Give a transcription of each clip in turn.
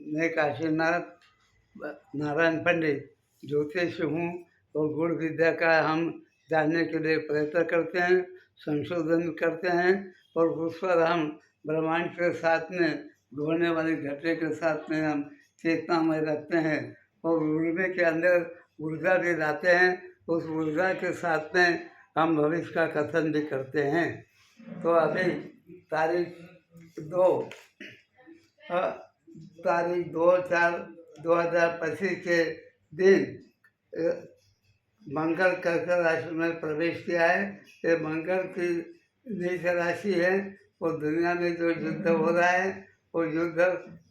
मैं काशीनाथ नारायण पंडित ज्योतिष हूँ और गुण विद्या का हम जानने के लिए प्रयत्न करते हैं, संशोधन करते हैं और उस पर हम ब्रह्मांड के साथ में होने वाली घटना के साथ में हम चेतना में रखते हैं और उड़ने के अंदर ऊर्जा भी लाते हैं। उस ऊर्जा के साथ में हम भविष्य का कथन भी करते हैं। तो अभी तारीख 2/4/2025 के दिन मंगल कर्क राशि में प्रवेश किया है। ये मंगल की नीच राशि है और दुनिया में जो युद्ध हो रहा है वो युद्ध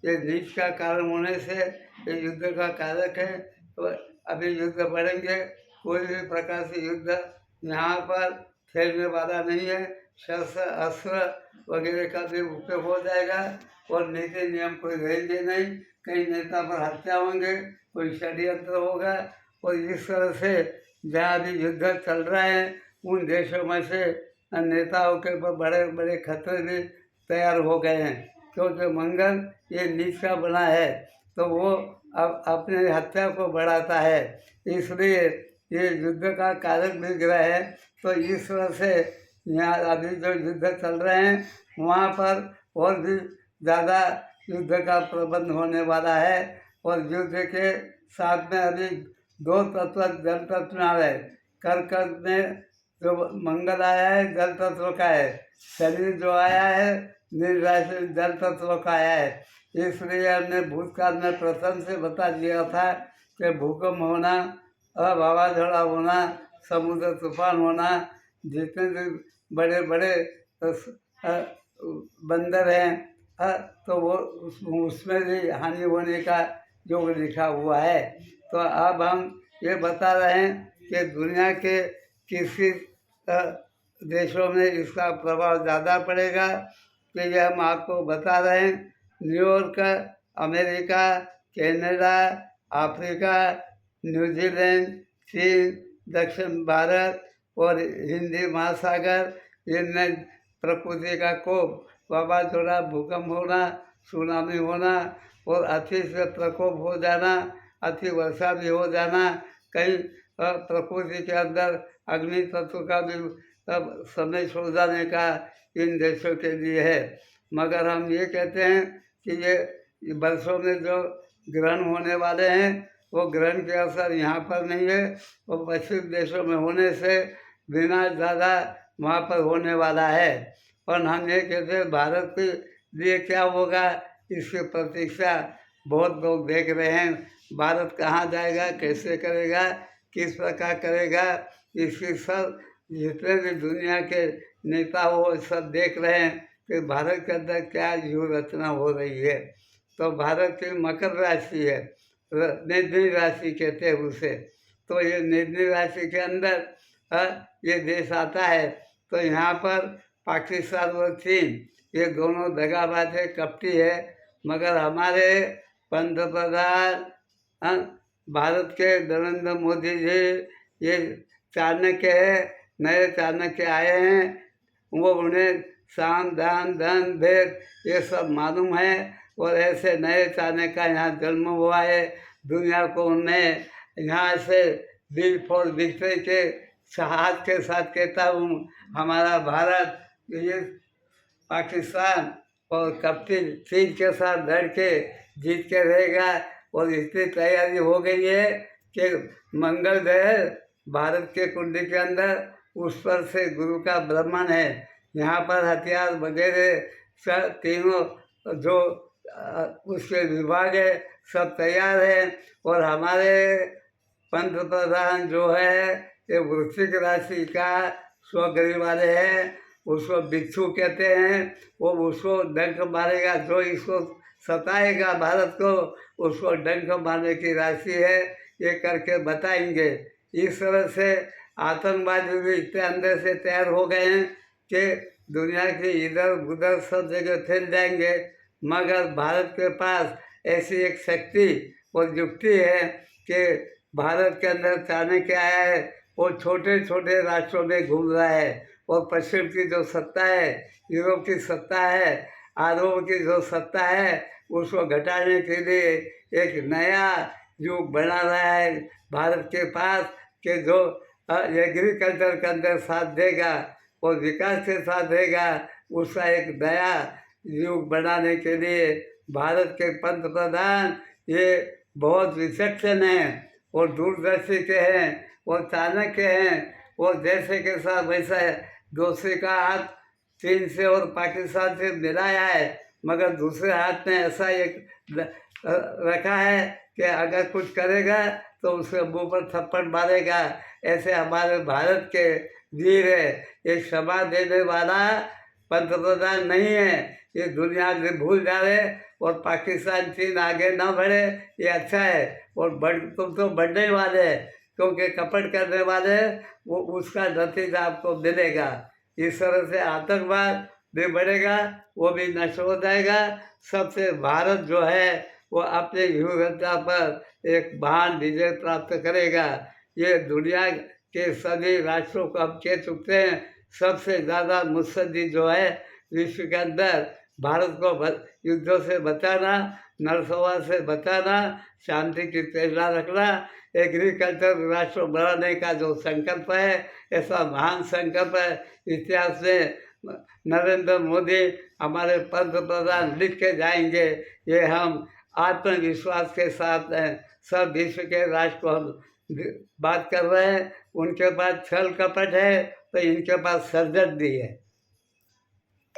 ये नीच का कारण होने से ये युद्ध का कारक है। तो अभी युद्ध बढ़ेंगे, कोई भी प्रकार से युद्ध यहाँ पर खेलने वाला नहीं है। शस्त्र अस्त्र वगैरह का भी उपयोग हो जाएगा और नीति नियम कोई रहेंगे नहीं। कई नेता पर हत्या होंगे, कोई षड्यंत्र होगा और इस तरह से जहाँ भी युद्ध चल रहा है उन देशों में से नेताओं के ऊपर बड़े बड़े खतरे भी तैयार हो गए हैं, क्योंकि मंगल ये नीच का बना है तो वो अब अपने हत्या को बढ़ाता है, इसलिए ये युद्ध का कारक भी ग्रह है। तो इस तरह से यहाँ अभी जो युद्ध चल रहे हैं वहाँ पर और भी ज़्यादा युद्ध का प्रबंध होने वाला है। और युद्ध के साथ में अभी 2 तत्व जल तत्व में आ रहे। कर्क में जो मंगल आया है जल तत्व का है, शनि जो आया है नील राशि जल तत्व का आया है। इसलिए हमने भूतकाल में प्रथम से बता दिया था कि भूकंप होना, वावाझोड़ा होना, समुद्र तूफान होना, जितने भी बड़े बड़े बंदर हैं तो वो उसमें भी हानि होने का योग लिखा हुआ है। तो अब हम ये बता रहे हैं कि दुनिया के किसी देशों में इसका प्रभाव ज़्यादा पड़ेगा, कि ये हम आपको बता रहे हैं। New York, America, Canada, Africa, New Zealand, चीन, दक्षिण भारत और हिंदी महासागर, इनमें प्रकृति का कोप, वावाझोड़ा, भूकंप होना, सुनामी होना और अति से प्रकोप हो जाना, अति वर्षा भी हो जाना, कई प्रकृति के अंदर अग्नि तत्व का भी समय हो जाने का इन देशों के लिए है। मगर हम ये कहते हैं कि ये वर्षों में जो ग्रहण होने वाले हैं वो ग्रहण के असर यहाँ पर नहीं है, वो पश्चिम देशों में होने से बिना ज़्यादा वहाँ पर होने वाला है। और हम ये कहते हैं भारत के लिए क्या होगा इसकी प्रतीक्षा बहुत लोग देख रहे हैं। भारत कहाँ जाएगा, कैसे करेगा, किस प्रकार करेगा, इसकी सब जितने भी दुनिया के नेता वो सब देख रहे हैं कि भारत के अंदर क्या व्यूह रचना हो रही है। तो भारत की मकर राशि है, निर्णय राशि कहते हैं उसे। तो ये निर्णय राशि के अंदर ये देश आता है। तो यहाँ पर पाकिस्तान और चीन ये दोनों दगाबाज है, कपटी है। मगर हमारे पंतप्रधान भारत के नरेंद्र मोदी जी ये चाणक्य है, नए चाणक्य आए हैं, वो उन्हें साम दान धन भेद ये सब मालूम है और ऐसे नए चाणक्य का यहाँ जन्म हुआ है। दुनिया को उन्हें यहाँ से दिल फोड़ विक्रय के हाथ के साथ कहता हूँ, हमारा भारत ये पाकिस्तान और कप्ती चीन के साथ लड़ के जीत के रहेगा। और इतनी तैयारी हो गई है कि मंगल ग्रह भारत के कुंडली के अंदर उस पर से गुरु का ब्रह्मण है। यहाँ पर हथियार वगैरह तीनों जो उसके विभाग है सब तैयार है। और हमारे पंतप्रधान जो है ये वृश्चिक राशि का स्वगृह वाले हैं, उसको बिच्छू कहते हैं। वो उसको डंक मारेगा, जो इसको सताएगा भारत को उसको डंक मारने की राशि है, ये करके बताएंगे। इस तरह से आतंकवादी भी इतने अंदर से तैयार हो गए हैं कि दुनिया के इधर उधर सब जगह फैल जाएंगे। मगर भारत के पास ऐसी एक शक्ति और युक्ति है कि भारत के अंदर चाणक्य आया है, वो छोटे छोटे राष्ट्रों में घूम रहा है और पश्चिम की जो सत्ता है, यूरोप की सत्ता है, आरोप की जो सत्ता है उसको घटाने के लिए एक नया युग बना रहा है भारत के पास, कि जो एग्रीकल्चर के अंदर साथ देगा और विकास के साथ देगा, उसका एक नया युग बनाने के लिए भारत के पंत प्रधान ये बहुत विचक्षण हैं और दूरदर्शी के हैं और चाणक्य हैं। और जैसे के साथ वैसा दूसरे का हाथ चीन से और पाकिस्तान से मिलाया है, मगर दूसरे हाथ में ऐसा एक रखा है कि अगर कुछ करेगा तो उसके मुंह पर थप्पड़ मारेगा। ऐसे हमारे भारत के वीर है, ये क्षमा देने वाला पंतप्रधान नहीं है। ये दुनिया से भूल जावे और पाकिस्तान चीन आगे ना बढ़े, ये अच्छा है। और तुम तो बढ़ने वाले हैं, क्योंकि कपट करने वाले वो उसका नतीजा आपको मिलेगा। इस तरह से आतंकवाद भी बढ़ेगा, वो भी नष्ट हो जाएगा। सबसे भारत जो है वो अपने विविधता पर एक महान विजय प्राप्त करेगा। ये दुनिया के सभी राष्ट्रों को अब कह चुके हैं, सबसे ज़्यादा मुत्सदी जो है विश्व के अंदर, भारत को युद्धों से बचाना, नरसंहार से बचाना, शांति की प्रेरणा रखना, एग्रीकल्चर राष्ट्र बनाने का जो संकल्प है, ऐसा महान संकल्प है इतिहास में नरेंद्र मोदी हमारे पंत प्रधान लिख के जाएंगे। ये हम आत्मविश्वास के साथ सब विश्व के राष्ट्र को हम बात कर रहे हैं। उनके पास छल कपट है तो इनके पास सर्जन भी है।